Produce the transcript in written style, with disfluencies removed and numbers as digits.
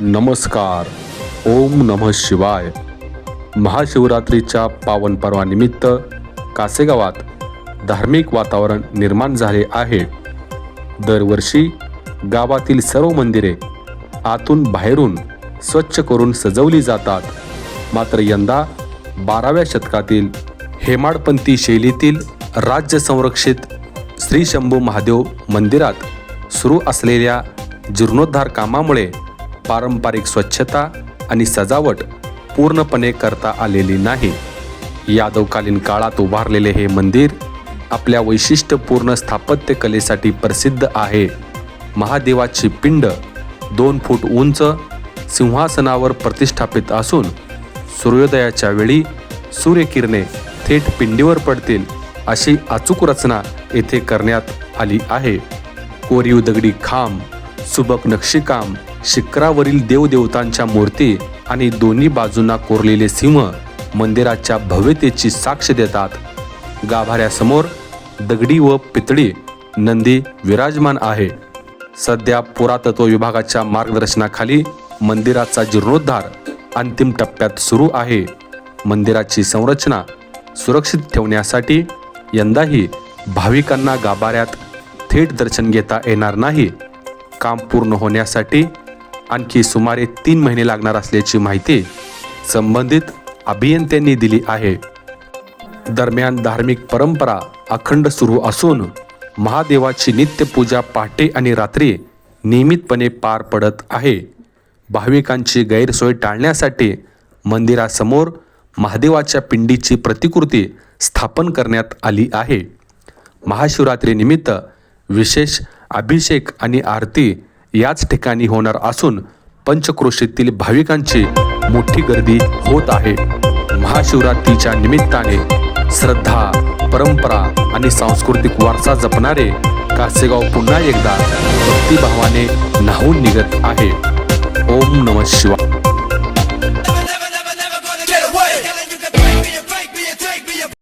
नमस्कार. ओम नमः शिवाय. महाशिवरात्रीच्या पावन पर्वानिमित्त कासेगावात धार्मिक वातावरण निर्माण झाले आहे. दरवर्षी गावातील सर्व मंदिरे आतून बाहेरून स्वच्छ करून सजवली जातात. मात्र यंदा 12व्या शतकातील हेमाडपंथी शैलीतील राज्य संरक्षित श्री शंभू महादेव मंदिरात सुरू असलेल्या जीर्णोद्धार कामामुळे पारंपरिक स्वच्छता आणि सजावट पूर्णपणे करता आलेली नाही. यादवकालीन काळात उभारलेले हे मंदिर आपल्या वैशिष्ट्यपूर्ण स्थापत्य कलेसाठी प्रसिद्ध आहे. महादेवाची पिंड 2 फूट उंच सिंहासनावर प्रतिष्ठापित असून सूर्योदयाच्या वेळी सूर्यकिरणे थेट पिंडीवर पडतील अशी अचूक रचना येथे करण्यात आली आहे. कोरीव दगडी खांब, सुबक नक्षीकाम, शिखरावरील देवदेवतांच्या मूर्ती आणि दोन्ही बाजूंना कोरलेले सिंह मंदिराच्या भव्यतेची साक्ष देतात. गाभाऱ्यासमोर दगडी व पितळी नंदी विराजमान आहे. सध्या पुरातत्व विभागाच्या मार्गदर्शनाखाली मंदिराचा जीर्णोद्धार अंतिम टप्प्यात सुरू आहे. मंदिराची संरचना सुरक्षित ठेवण्यासाठी यंदाही भाविकांना गाभाऱ्यात थेट दर्शन घेता येणार नाही. काम पूर्ण होण्यासाठी आणखी सुमारे 3 महिने लागणार असल्याची माहिती संबंधित अभियंत्यांनी दिली आहे. दरम्यान धार्मिक परंपरा अखंड सुरू असून महादेवाची नित्यपूजा पहाटे आणि रात्री नियमितपणे पार पडत आहे. भाविकांची गैरसोय टाळण्यासाठी मंदिरासमोर महादेवाच्या पिंडीची प्रतिकृती स्थापन करण्यात आली आहे. महाशिवरात्रीनिमित्त विशेष अभिषेक आणि आरती याच ठिकाणी होणार असून पंचक्रोशीतील भाविकांची मोठी गर्दी होत आहे. महाशिवरात्रीच्या निमित्ताने श्रद्धा, परंपरा आणि सांस्कृतिक वारसा जपणारे कासेगाव पुन्हा एकदा भक्तिभावाने न्हावून निघत आहे. ओम नमः शिवाय.